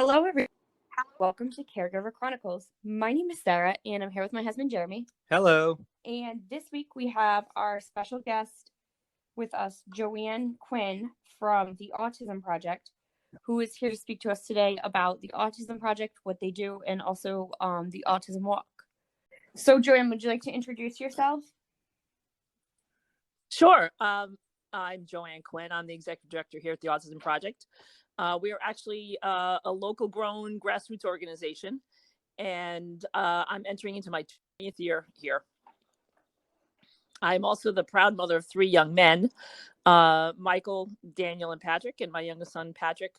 Hello, everyone. Welcome to Caregiver Chronicles. My name is Sarah, and I'm here with my husband, Jeremy. Hello. And this week we have our special guest with us, Joanne Quinn from the Autism Project, who is here to speak to us today about the Autism Project, what they do, and also the Autism Walk. So, Joanne, would you like to introduce yourself? Sure. I'm Joanne Quinn. I'm the executive director here at the Autism Project. We are actually a local grown grassroots organization, and I'm entering into my 20th year here. I'm also the proud mother of 3 young men, Michael, Daniel, and Patrick. And my youngest son, Patrick,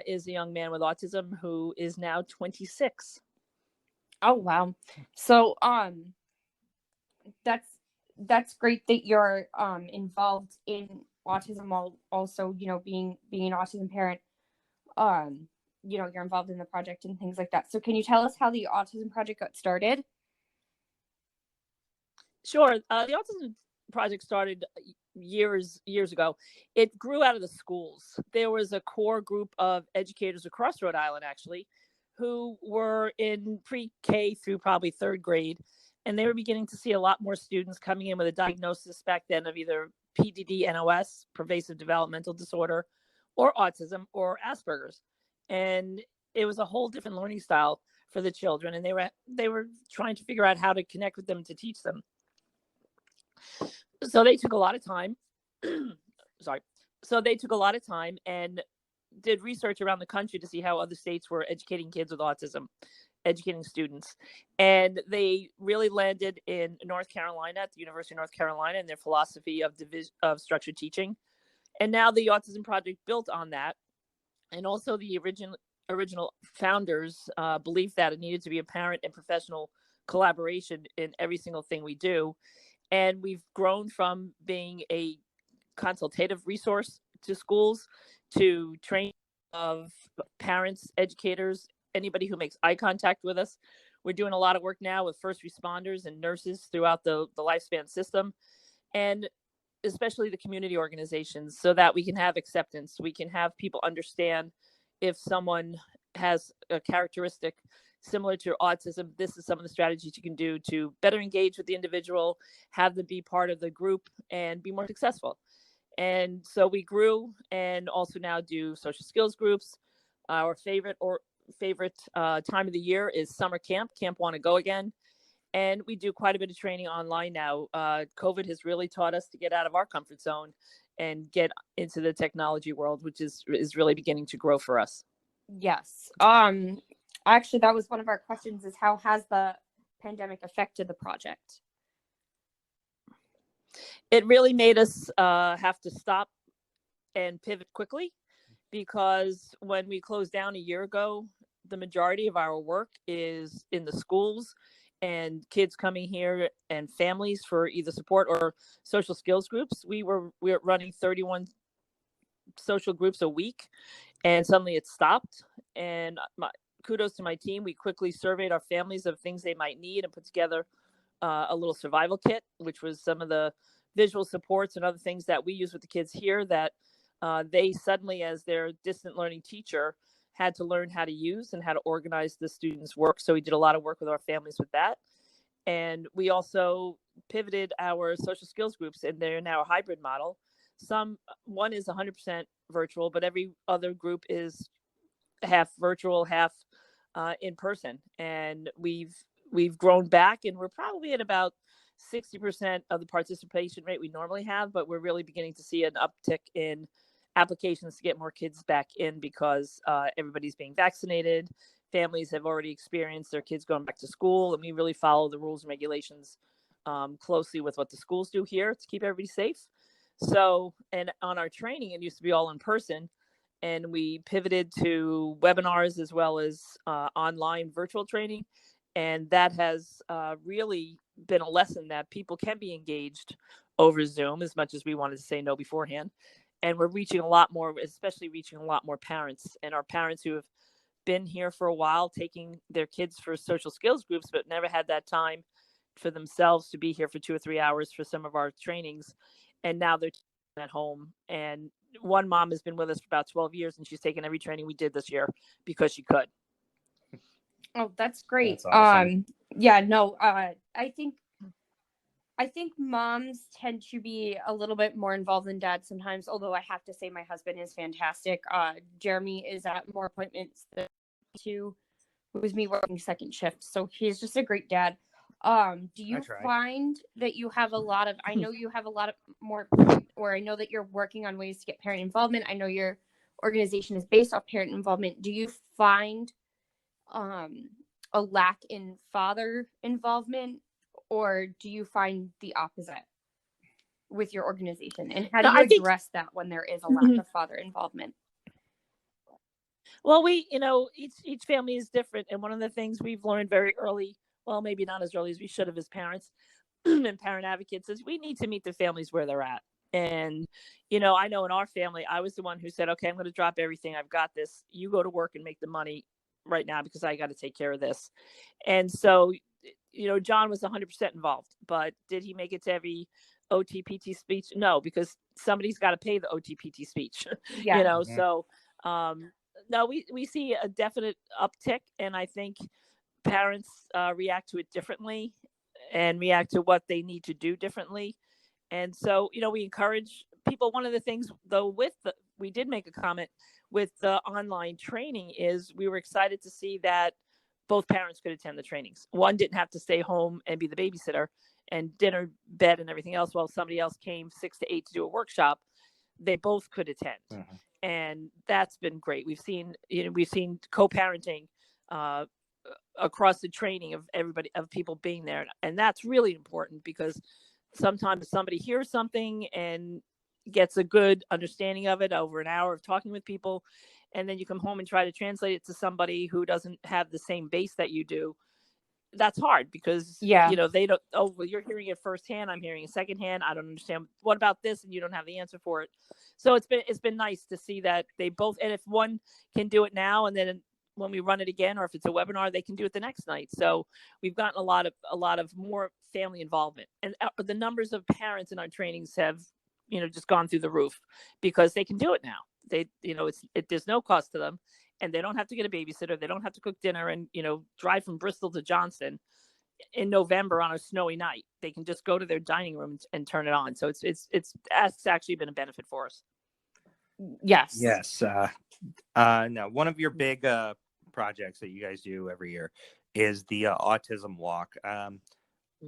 is a young man with autism who is now 26. Oh, wow. So, that's great that you're involved in autism while also, being an autism parent. You're involved in the project and things like that. So can you tell us how the Autism Project got started? Sure. The Autism Project started years ago. It grew out of the schools. There was a core group of educators across Rhode Island, actually, who were in pre-K through probably 3rd grade. And they were beginning to see a lot more students coming in with a diagnosis back then of either PDD, NOS, pervasive developmental disorder, or autism, or Asperger's. And it was a whole different learning style for the children. And they were trying to figure out how to connect with them to teach them. So they took a lot of time. So they took a lot of time and did research around the country to see how other states were educating kids with autism, educating students. And they really landed in North Carolina, at the University of North Carolina, in their philosophy of structured teaching. And now the Autism Project built on that. And also the original founders believed that it needed to be a parent and professional collaboration in every single thing we do. And we've grown from being a consultative resource to schools, to training of parents, educators, anybody who makes eye contact with us. We're doing a lot of work now with first responders and nurses throughout the lifespan system, and especially the community organizations, so that we can have acceptance. We can have people understand if someone has a characteristic similar to autism, this is some of the strategies you can do to better engage with the individual, have them be part of the group, and be more successful. And so we grew, and also now do social skills groups. Our favorite time of the year is summer camp Want to Go Again. And we do quite a bit of training online now. COVID has really taught us to get out of our comfort zone and get into the technology world, which is really beginning to grow for us. Yes. Actually, that was one of our questions, is how has the pandemic affected the project? It really made us have to stop and pivot quickly, because when we closed down a year ago, the majority of our work is in the schools and kids coming here and families for either support or social skills groups. We were running 31 social groups a week, and suddenly it stopped. And kudos to my team. We quickly surveyed our families of things they might need and put together a little survival kit, which was some of the visual supports and other things that we use with the kids here that they suddenly, as their distant learning teacher, had to learn how to use and how to organize the students' work. So we did a lot of work with our families with that. And we also pivoted our social skills groups, and they're now a hybrid model. One is 100% virtual, but every other group is half virtual, half in person. And we've grown back, and we're probably at about 60% of the participation rate we normally have, but we're really beginning to see an uptick in applications to get more kids back in, because everybody's being vaccinated. Families have already experienced their kids going back to school, and we really follow the rules and regulations closely with what the schools do here to keep everybody safe. So, and on our training, it used to be all in person, and we pivoted to webinars as well as online virtual training. And that has really been a lesson that people can be engaged over Zoom, as much as we wanted to say no beforehand. And we're reaching a lot more, especially reaching a lot more parents, and our parents who have been here for a while, taking their kids for social skills groups, but never had that time for themselves to be here for 2 or 3 hours for some of our trainings. And now they're at home. And one mom has been with us for about 12 years, and she's taken every training we did this year because she could. Oh, that's great. That's awesome. Yeah, no, I think moms tend to be a little bit more involved than dads sometimes, although I have to say my husband is fantastic. Jeremy is at more appointments than two, with me working second shift. So he's just a great dad. Do you find that you have a lot of, I know you have a lot of more, or I know that you're working on ways to get parent involvement. I know your organization is based off parent involvement. Do you find a lack in father involvement, or do you find the opposite with your organization? And how do you address that when there is a lack of father involvement? Well, each family is different. And one of the things we've learned very early, well, maybe not as early as we should have as parents and parent advocates, is we need to meet the families where they're at. And, I know in our family, I was the one who said, okay, I'm going to drop everything. I've got this. You go to work and make the money right now because I got to take care of this. And so, John was 100% involved, but did he make it to every OTPT speech? No, because somebody's got to pay the OTPT speech, Yeah. So, no, we see a definite uptick, and I think parents react to it differently and react to what they need to do differently. And so, we encourage people. One of the things, though, we did make a comment with the online training is we were excited to see that both parents could attend the trainings. One didn't have to stay home and be the babysitter and dinner, bed, and everything else while somebody else came 6 to 8 to do a workshop. They both could attend. Mm-hmm. And that's been great. We've seen co-parenting across the training of everybody, of people being there. And that's really important because sometimes somebody hears something and gets a good understanding of it over an hour of talking with people. And then you come home and try to translate it to somebody who doesn't have the same base that you do. That's hard because, they don't, well, you're hearing it firsthand. I'm hearing it secondhand. I don't understand. What about this? And you don't have the answer for it. So it's been nice to see that they both, and if one can do it now, and then when we run it again, or if it's a webinar, they can do it the next night. So we've gotten a lot of more family involvement, and the numbers of parents in our trainings have, just gone through the roof because they can do it now. They, there's no cost to them. And they don't have to get a babysitter. They don't have to cook dinner and, drive from Bristol to Johnston in November on a snowy night. They can just go to their dining room and turn it on. So it's actually been a benefit for us. Yes. Yes. Now, one of your big projects that you guys do every year is the Autism Walk.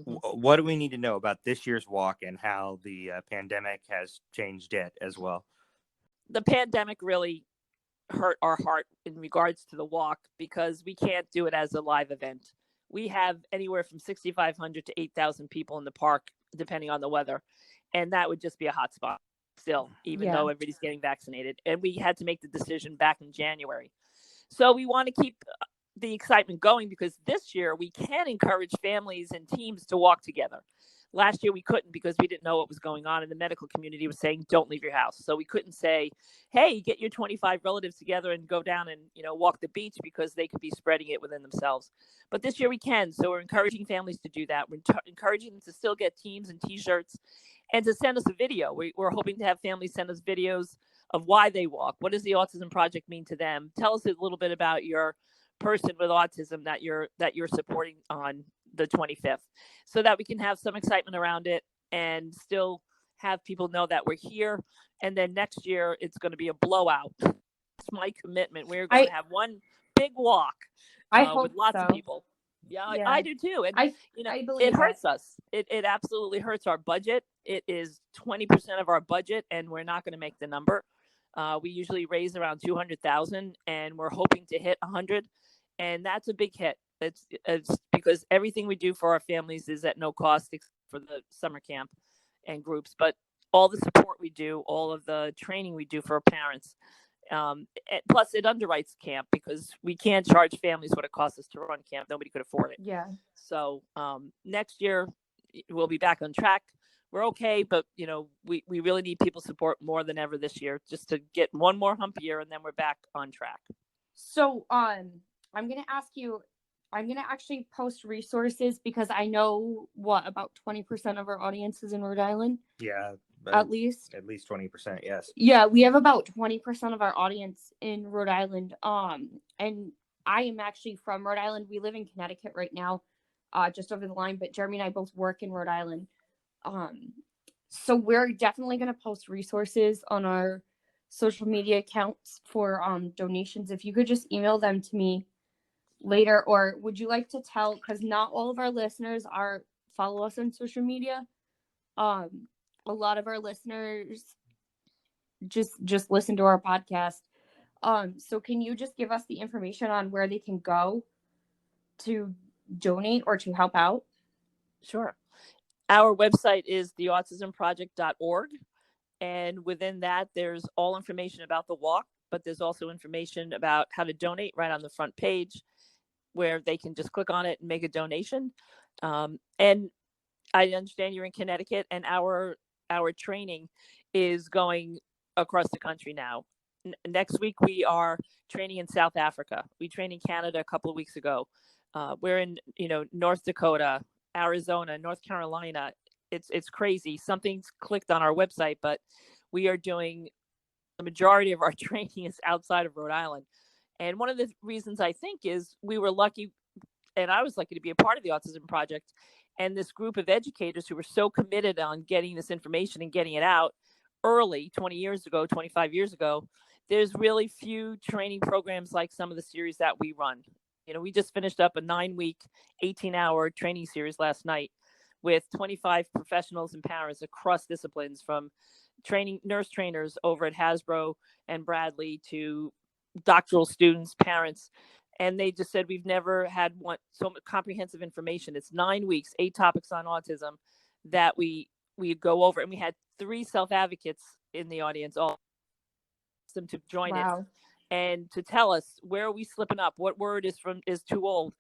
What do we need to know about this year's walk and how the pandemic has changed it as well? The pandemic really hurt our heart in regards to the walk because we can't do it as a live event. We have anywhere from 6,500 to 8,000 people in the park, depending on the weather. And that would just be a hot spot still, even though everybody's getting vaccinated. And we had to make the decision back in January. So we want to keep the excitement going because this year we can encourage families and teams to walk together. Last year we couldn't because we didn't know what was going on, and the medical community was saying, don't leave your house. So we couldn't say, hey, get your 25 relatives together and go down and, walk the beach because they could be spreading it within themselves. But this year we can. So we're encouraging families to do that. We're encouraging them to still get teams and t-shirts and to send us a video. We're hoping to have families send us videos of why they walk. What does the Autism Project mean to them? Tell us a little bit about your person with autism that you're supporting on the 25th, so that we can have some excitement around it and still have people know that we're here. And then next year it's going to be a blowout. It's my commitment. We're going to have one big walk with lots of people. Yeah, I do too. And I believe it hurts us. It absolutely hurts our budget. It is 20% of our budget, and we're not going to make the number. We usually raise around 200,000, and we're hoping to hit 100, and that's a big hit. It's because everything we do for our families is at no cost except for the summer camp and groups, but all the support we do, all of the training we do for our parents, plus it underwrites camp because we can't charge families what it costs us to run camp. Nobody could afford it. Yeah. So next year we'll be back on track. We're okay, but we really need people's support more than ever this year, just to get one more hump year, and then we're back on track. So I'm going to ask you, I'm going to actually post resources because I know about 20% of our audience is in Rhode Island. Yeah. at least. At least 20%, yes. Yeah, we have about 20% of our audience in Rhode Island. And I am actually from Rhode Island. We live in Connecticut right now, just over the line, but Jeremy and I both work in Rhode Island. So we're definitely going to post resources on our social media accounts for donations. If you could just email them to me later, or would you like to tell, because not all of our listeners follow us on social media. A lot of our listeners just listen to our podcast. So can you just give us the information on where they can go to donate or to help out? Sure. Our website is theautismproject.org. And within that, there's all information about the walk, but there's also information about how to donate right on the front page, where they can just click on it and make a donation. And I understand you're in Connecticut, and our training is going across the country now. Next week, we are training in South Africa. We trained in Canada a couple of weeks ago. We're in, North Dakota, Arizona, North Carolina. It's crazy. Something's clicked on our website, but we are doing the majority of our training is outside of Rhode Island. And one of the reasons I think is we were lucky, and I was lucky to be a part of the Autism Project, and this group of educators who were so committed on getting this information and getting it out early, 20 years ago, 25 years ago. There's really few training programs like some of the series that we run. We just finished up a 9-week, 18-hour training series last night with 25 professionals and parents across disciplines, from nurse trainers over at Hasbro and Bradley to doctoral students, parents. And they just said, we've never had so much comprehensive information. It's 9 weeks, 8 topics on autism that we go over. And we had 3 self-advocates in the audience, all them to join it and to tell us, where are we slipping up? What word is too old?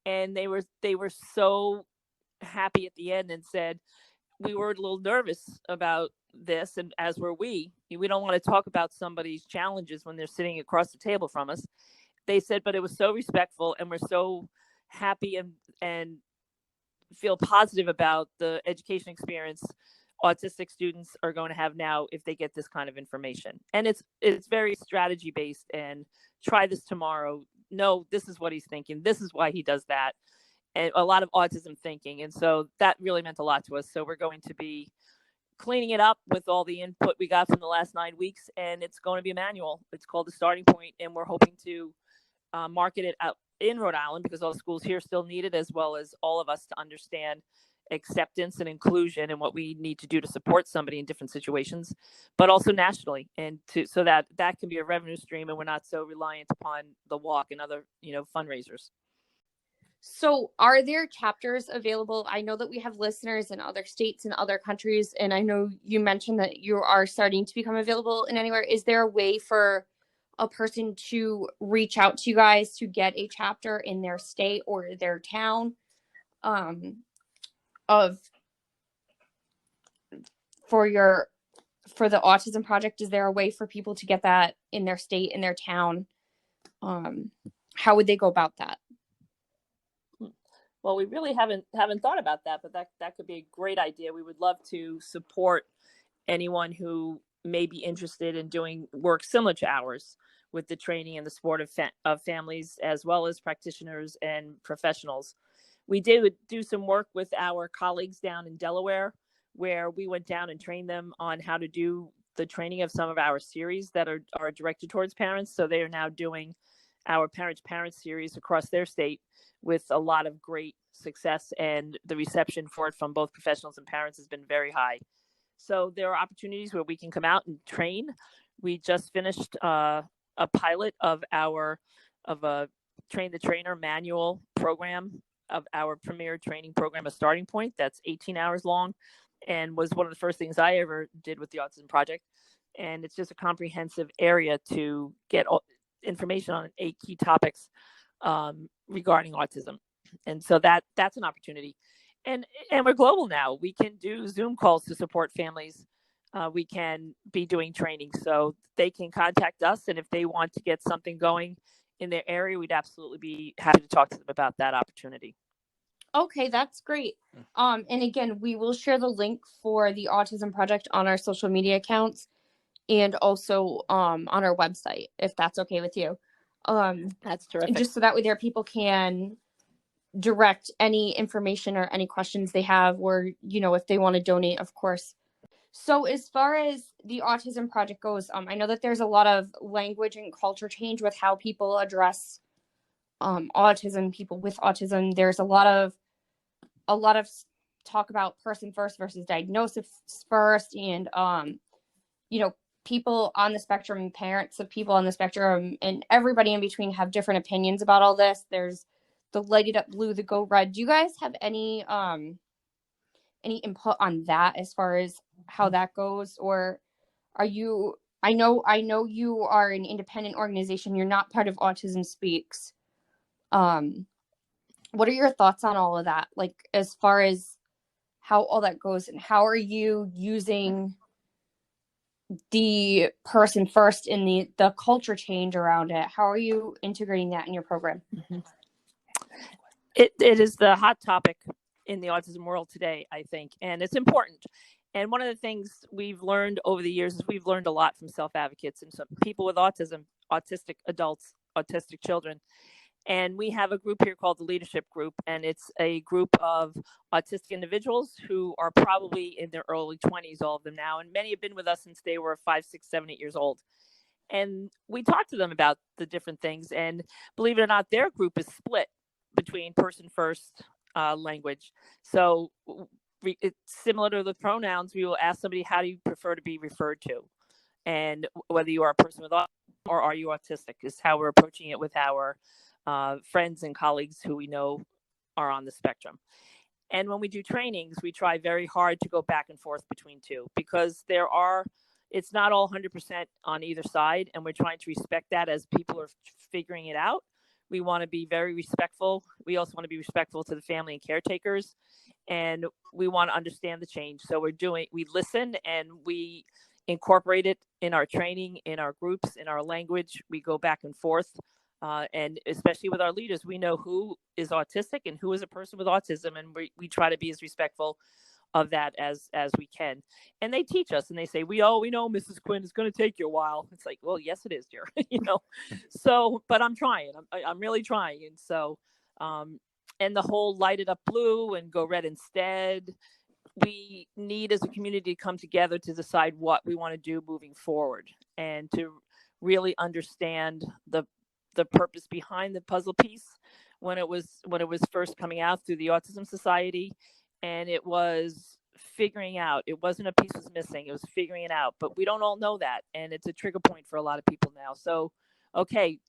And they were so happy at the end and said, we were a little nervous about this, and as were we don't want to talk about somebody's challenges when they're sitting across the table from us. They said, but it was so respectful, and we're so happy and feel positive about the education experience autistic students are going to have now if they get this kind of information. And it's very strategy based, and try this tomorrow. No, this is what he's thinking. This is why he does that. And a lot of autism thinking. And so that really meant a lot to us. So we're going to be cleaning it up with all the input we got from the last 9 weeks. And it's going to be a manual. It's called The Starting Point. And we're hoping to market it out in Rhode Island, because all the schools here still need it, as well as all of us to understand acceptance and inclusion and what we need to do to support somebody in different situations, but also nationally, and so that can be a revenue stream, and we're not so reliant upon the walk and other fundraisers. So are there chapters available? I know that we have listeners in other states and other countries, and I know you mentioned that you are starting to become available in anywhere. Is there a way for a person to reach out to you guys to get a chapter in their state or their town for the Autism Project? Is there a way for people to get that in their state, in their town? How would they go about that? Well, we really haven't thought about that, but that could be a great idea. We would love to support anyone who may be interested in doing work similar to ours, with the training and the support of families, as well as practitioners and professionals. We did do some work with our colleagues down in Delaware, where we went down and trained them on how to do the training of some of our series that are directed towards parents. So they are now doing our Parents series across their state with a lot of great success, and the reception for it from both professionals and parents has been very high. So there are opportunities where we can come out and train. We just finished a pilot of a Train the Trainer manual program, of our premier training program, A Starting Point, that's 18 hours long, and was one of the first things I ever did with the Autism Project. And it's just a comprehensive area to get information on 8 key topics regarding autism. And so that's an opportunity. And we're global now. We can do Zoom calls to support families. We can be doing training, so they can contact us. And if they want to get something going in their area, we'd absolutely be happy to talk to them about that opportunity. Okay, that's great. And again, we will share the link for the Autism Project on our social media accounts and also on our website, if that's okay with you. That's terrific. Just so that way there people can direct any information or any questions they have, or, you know, if they want to donate, of course. So as far as the Autism Project goes, I know that there's a lot of language and culture change with how people address autism, people with autism. There's a lot of talk about person first versus diagnosis first, and you know, people on the spectrum, parents of people on the spectrum, and everybody in between have different opinions about all this. There's the lighted up blue, the go red. Do you guys have any input on that as far as how that goes, or are you? I know you are an independent organization. You're not part of Autism Speaks. What are your thoughts on all of that? Like, as far as how all that goes, and how are you using the person first in the culture change around it? How are you integrating that in your program? It is the hot topic in the autism world today, I think, and it's important. And one of the things we've learned over the years is we've learned a lot from self-advocates and some people with autism, autistic adults, autistic children. And we have a group here called the Leadership Group, and it's a group of autistic individuals who are probably in their early 20s, all of them now, and many have been with us since they were 5, 6, 7, 8 years old. And we talk to them about the different things, and believe it or not, their group is split between person first language. So it's similar to the pronouns. We will ask somebody, how do you prefer to be referred to? And whether you are a person with autism or are you autistic is how we're approaching it with our friends and colleagues who we know are on the spectrum. And when we do trainings, we try very hard to go back and forth between two, because it's not all 100% on either side. And we're trying to respect that as people are figuring it out. We want to be very respectful. We also want to be respectful to the family and caretakers. And we want to understand the change. So we listen and we incorporate it in our training, in our groups, in our language. We go back and forth. And especially with our leaders, we know who is autistic and who is a person with autism. And we try to be as respectful of that as we can. And they teach us and they say, we know, Mrs. Quinn, it's going to take you a while. It's like, well, yes, it is, dear. So, but I'm trying. I'm really trying. And so, and the whole light it up blue and go red instead. We need as a community to come together to decide what we want to do moving forward and to really understand the purpose behind the puzzle piece when it was first coming out through the Autism Society. And it was figuring out, it wasn't a piece was missing, it was figuring it out. But we don't all know that. And it's a trigger point for a lot of people now. So, okay,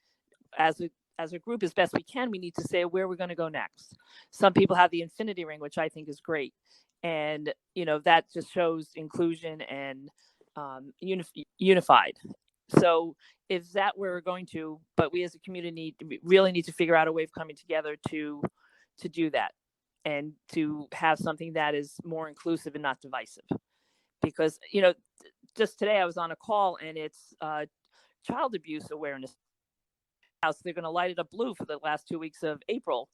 as a group, as best we can, we need to say where we're going to go next. Some people have the infinity ring, which I think is great. And, that just shows inclusion and unified. So is that where we're going to, but we as a community really need to figure out a way of coming together to do that and to have something that is more inclusive and not divisive. Because, just today I was on a call and it's child abuse awareness. So they're going to light it up blue for the last 2 weeks of April,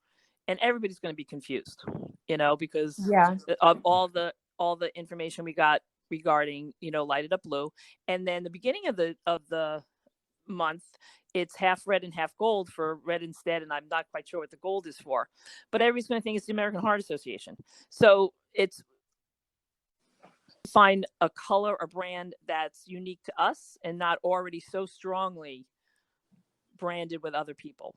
and everybody's going to be confused, because of all the information we got regarding, light it up blue. And then the beginning of the month, it's half red and half gold for red instead. And I'm not quite sure what the gold is for, but everybody's going to think it's the American Heart Association. So it's find a color or brand that's unique to us and not already so strongly branded with other people.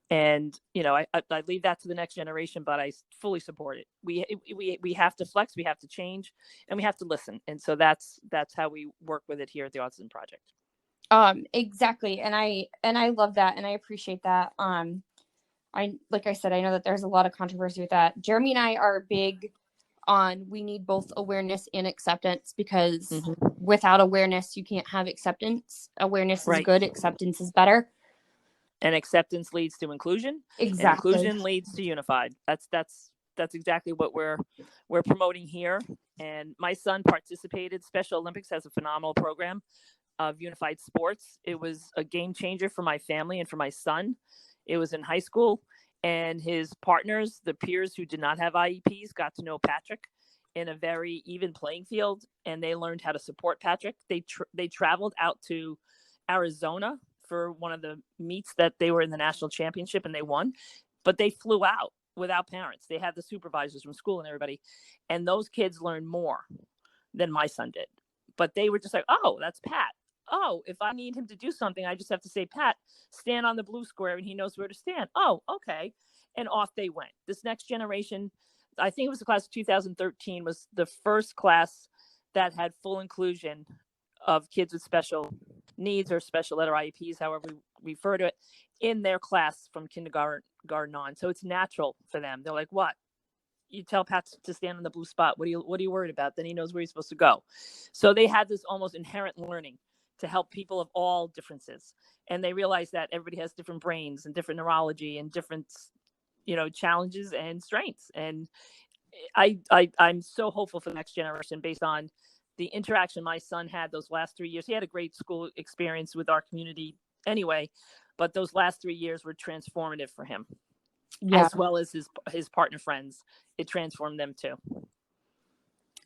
And, I leave that to the next generation, but I fully support it. We have to flex, we have to change, and we have to listen. And so that's how we work with it here at the Autism Project. Exactly. And I love that. And I appreciate that. Like I said, I know that there's a lot of controversy with that. Jeremy and I are big on, we need both awareness and acceptance, because without awareness, you can't have acceptance. Awareness is good. Acceptance is better. And acceptance leads to inclusion. Exactly. And inclusion leads to unified. That's exactly what we're promoting here. And my son participated. Special Olympics has a phenomenal program of unified sports. It was a game changer for my family and for my son. It was in high school, And his partners, the peers who did not have IEPs, got to know Patrick in a very even playing field, and they learned how to support Patrick. They traveled out to Arizona for one of the meets that they were in the national championship, and they won, but they flew out without parents. They had the supervisors from school and everybody, and those kids learned more than my son did. But they were just like, oh, that's Pat. Oh, if I need him to do something, I just have to say, Pat, stand on the blue square, and he knows where to stand. Oh, okay. And off they went. This next generation, I think it was the class of 2013, was the first class that had full inclusion of kids with special needs or special letter IEPs, however we refer to it, in their class from kindergarten on. So it's natural for them. They're like, what? You tell Pat to stand on the blue spot. What are you worried about? Then he knows where he's supposed to go. So they had this almost inherent learning to help people of all differences. And they realized that everybody has different brains and different neurology and different, challenges and strengths. And I'm so hopeful for the next generation based on the interaction my son had those last 3 years. He had a great school experience with our community anyway, but those last 3 years were transformative for him. Yeah. As well as his partner friends. It transformed them too.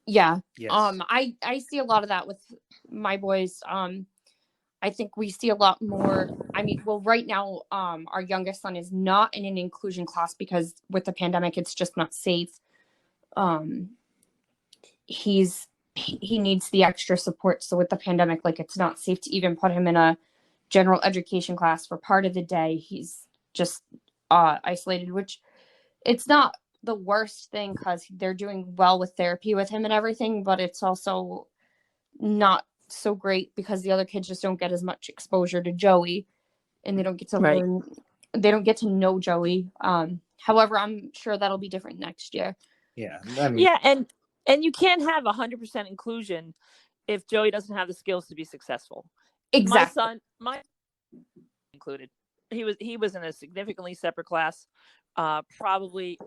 Yeah. Yes. I see a lot of that with my boys. I think we see a lot more. I mean, well, right now, our youngest son is not in an inclusion class because with the pandemic, it's just not safe. He needs the extra support. So with the pandemic, like, it's not safe to even put him in a general education class for part of the day. He's just isolated, which it's not the worst thing because they're doing well with therapy with him and everything, but it's also not so great because the other kids just don't get as much exposure to Joey, and they don't get to learn. They don't get to know Joey. However, I'm sure that'll be different next year. Yeah. Yeah, and you can't have 100% inclusion if Joey doesn't have the skills to be successful. Exactly. My included. He was in a significantly separate class, probably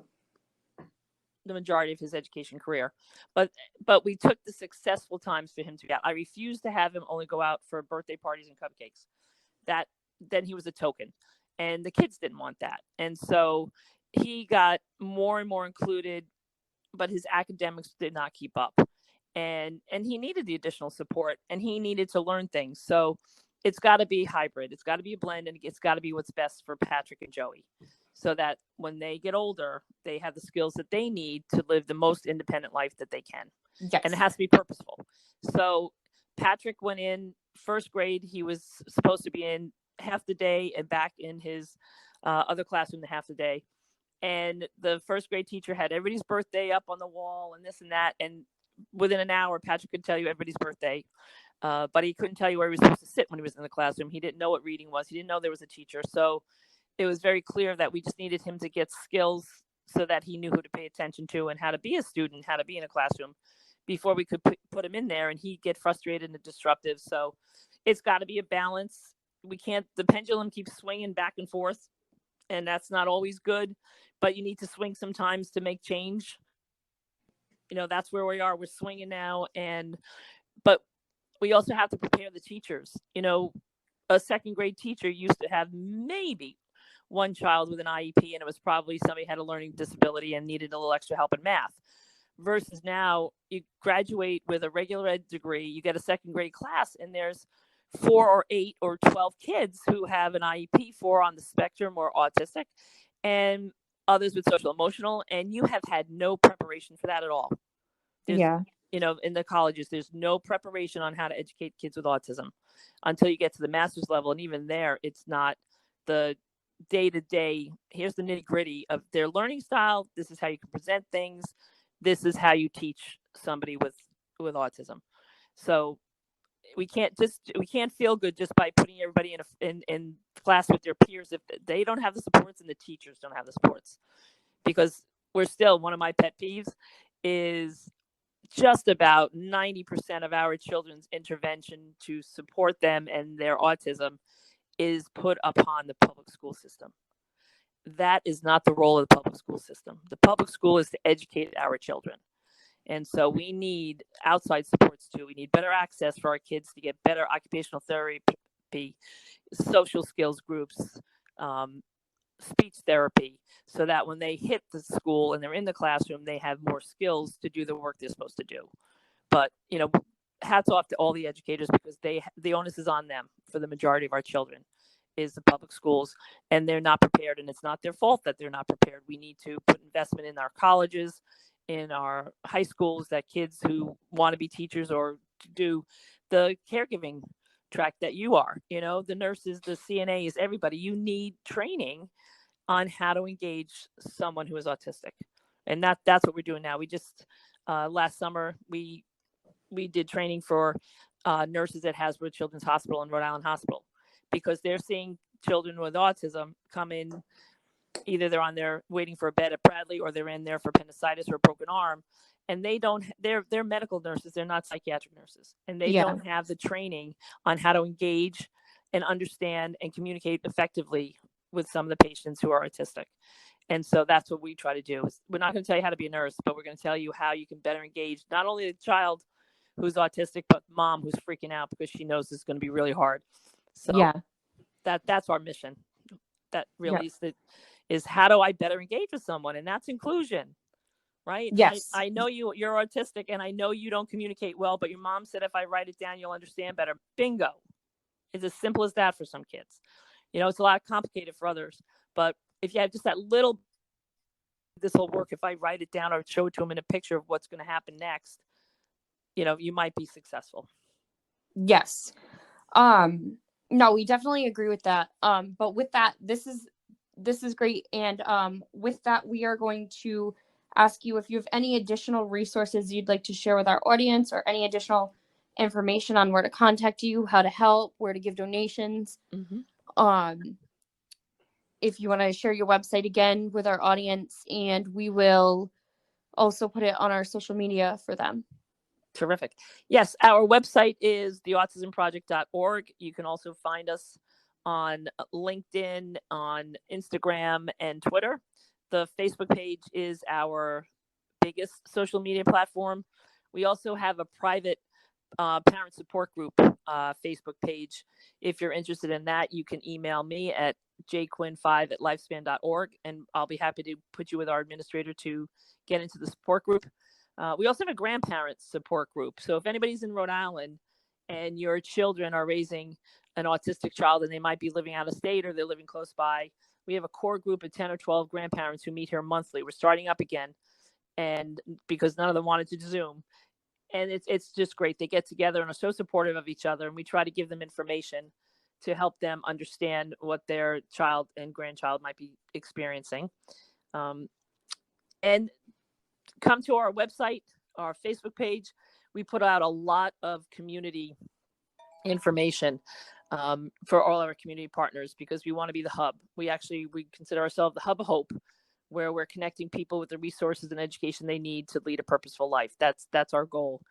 the majority of his education career, but we took the successful times for him to be out. I refused to have him only go out for birthday parties and cupcakes. That then he was a token, and the kids didn't want that, and so he got more and more included, but his academics did not keep up, and he needed the additional support, and he needed to learn things. So it's got to be hybrid. It's got to be a blend, and it's got to be what's best for Patrick and Joey, so that when they get older, they have the skills that they need to live the most independent life that they can. Yes. And it has to be purposeful. So Patrick went in first grade. He was supposed to be in half the day and back in his other classroom the half the day. And the first grade teacher had everybody's birthday up on the wall and this and that. And within an hour, Patrick could tell you everybody's birthday. But he couldn't tell you where he was supposed to sit when he was in the classroom. He didn't know what reading was. He didn't know there was a teacher. So it was very clear that we just needed him to get skills so that he knew who to pay attention to and how to be a student, how to be in a classroom before we could put him in there, and he'd get frustrated and disruptive. So it's got to be a balance. The pendulum keeps swinging back and forth, and that's not always good, but you need to swing sometimes to make change. That's where we are. We're swinging now. But we also have to prepare the teachers. A second grade teacher used to have maybe one child with an IEP, and it was probably somebody had a learning disability and needed a little extra help in math. Versus now, you graduate with a regular ed degree, you get a second grade class, and there's 4 or 8 or 12 kids who have an IEP, 4 on the spectrum or autistic, and others with social emotional, and you have had no preparation for that at all. Yeah. In the colleges, there's no preparation on how to educate kids with autism until you get to the master's level. And even there, it's not the day-to-day, here's the nitty-gritty of their learning style. This is how you can present things. This is how you teach somebody with autism. So we can't feel good just by putting everybody in class with their peers if they don't have the supports and the teachers don't have the supports. Because we're still, one of my pet peeves is just about 90% of our children's intervention to support them and their autism is put upon the public school system. That is not the role of the public school system. The public school is to educate our children. And so we need outside supports too. We need better access for our kids to get better occupational therapy, social skills groups, speech therapy so that when they hit the school and they're in the classroom, they have more skills to do the work they're supposed to do. But, hats off to all the educators, because the onus is on them for the majority of our children is the public schools, and they're not prepared, and it's not their fault that they're not prepared. We need to put investment in our colleges, in our high schools, that kids who want to be teachers or to do the caregiving track that you are, the nurses, the CNAs, everybody, you need training on how to engage someone who is autistic. And that's what we're doing now. We just, last summer, we did training for nurses at Hasbro Children's Hospital and Rhode Island Hospital, because they're seeing children with autism come in. Either they're on there waiting for a bed at Bradley, or they're in there for appendicitis or a broken arm, and they're medical nurses. They're not psychiatric nurses, and they don't have the training on how to engage and understand and communicate effectively with some of the patients who are autistic. And so that's what we try to do. We're not going to tell you how to be a nurse, but we're going to tell you how you can better engage not only the child who's autistic, but mom who's freaking out because she knows it's going to be really hard. So that's our mission. That really is how do I better engage with someone? And that's inclusion, right? Yes. I know you're autistic, and I know you don't communicate well, but your mom said if I write it down, you'll understand better. Bingo. It's as simple as that for some kids. It's a lot complicated for others, but if you have just that little, this will work if I write it down or show it to them in a picture of what's going to happen next, you might be successful. Yes. No, we definitely agree with that. But with that, this is great. And with that, we are going to ask you if you have any additional resources you'd like to share with our audience, or any additional information on where to contact you, how to help, where to give donations. If you want to share your website again with our audience, and we will also put it on our social media for them. Terrific. Yes, our website is theautismproject.org. You can also find us on LinkedIn, on Instagram, and Twitter. The Facebook page is our biggest social media platform. We also have a private parent support group Facebook page. If you're interested in that, you can email me at jquinn5@lifespan.org, and I'll be happy to put you with our administrator to get into the support group. We also have a grandparent support group. So if anybody's in Rhode Island and your children are raising an autistic child and they might be living out of state or they're living close by, we have a core group of 10 or 12 grandparents who meet here monthly. We're starting up again, and because none of them wanted to Zoom. And it's just great. They get together and are so supportive of each other, and we try to give them information to help them understand what their child and grandchild might be experiencing. And come to our website, our Facebook page. We put out a lot of community information for all our community partners, because we want to be the hub. We consider ourselves the hub of hope, where we're connecting people with the resources and education they need to lead a purposeful life. That's our goal.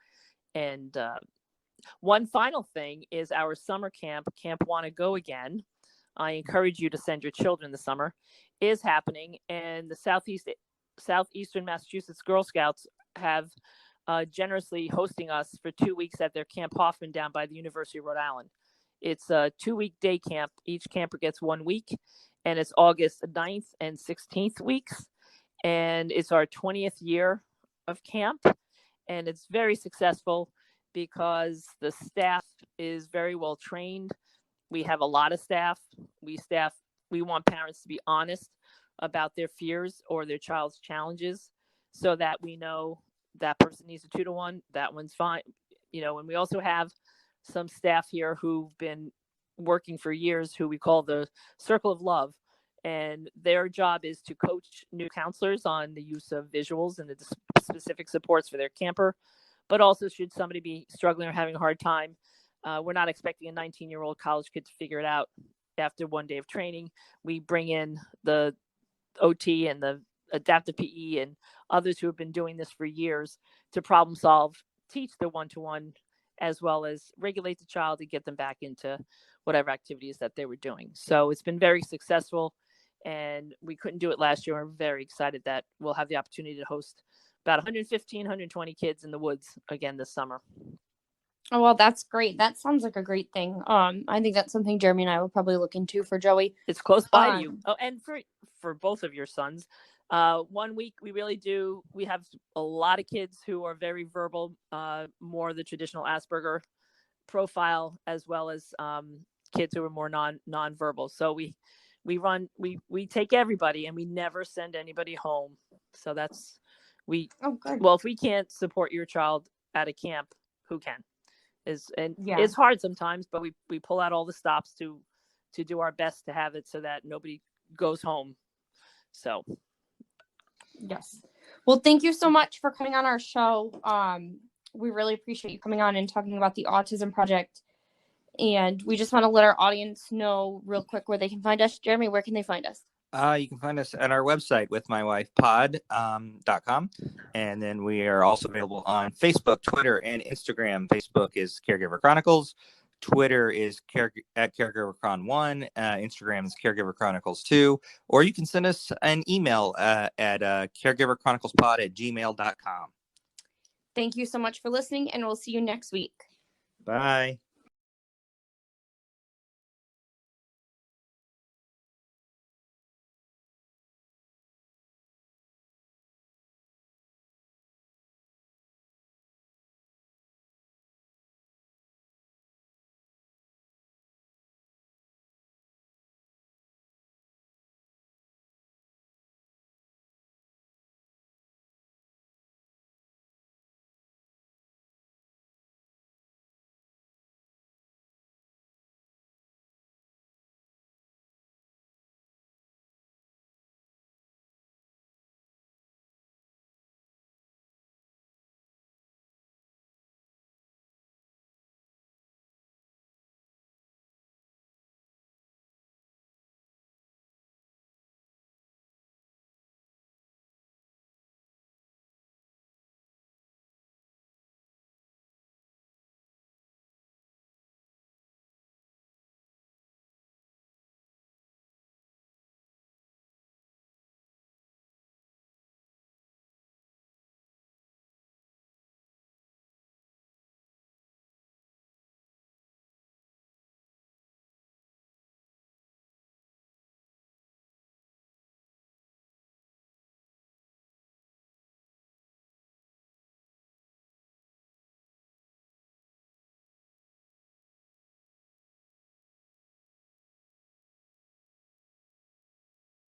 And one final thing is our summer camp, Camp Wanna Go Again. I encourage you to send your children this summer, is happening, and the Southeastern Massachusetts Girl Scouts have generously hosting us for 2 weeks at their Camp Hoffman down by the University of Rhode Island. It's a 2-week day camp. Each camper gets 1 week, and it's August 9th and 16th weeks. And it's our 20th year of camp, and it's very successful because the staff is very well trained. We have a lot of staff. We want parents to be honest about their fears or their child's challenges, so that we know that person needs a 2-to-1, that one's fine. And we also have some staff here who've been working for years, who we call the Circle of Love. And their job is to coach new counselors on the use of visuals and the specific supports for their camper. But also, should somebody be struggling or having a hard time, we're not expecting a 19-year-old college kid to figure it out after 1 day of training. We bring in the OT and the adaptive PE and others who have been doing this for years to problem solve, teach the one-to-one, as well as regulate the child and get them back into whatever activities that they were doing. So it's been very successful, and we couldn't do it last year. We're very excited that we'll have the opportunity to host about 115, 120 kids in the woods again this summer. Oh, well, that's great. That sounds like a great thing. I think that's something Jeremy and I will probably look into for Joey. It's close by to you. Um, Oh, and for both of your sons, 1 week we really do. We have a lot of kids who are very verbal, more the traditional Asperger profile, as well as kids who are more non-verbal. So we take everybody, and we never send anybody home. So that's oh, good. well, if we can't support your child at a camp, who can? And Yeah. it's hard sometimes, but we pull out all the stops to do our best to have it so that nobody goes home. So Yes. Well, thank you so much for coming on our show. We really appreciate you coming on and talking about the Autism Project. And we just want to let our audience know real quick where they can find us. Jeremy, where can they find us? You can find us at our website with my wife pod.com. And then we are also available on Facebook, Twitter, and Instagram. Facebook is Caregiver Chronicles. Twitter is at Caregiver Chron 1. Instagram is Caregiver Chronicles 2. Or you can send us an email at caregiverchroniclespod@gmail.com. Thank you so much for listening, and we'll see you next week. Bye.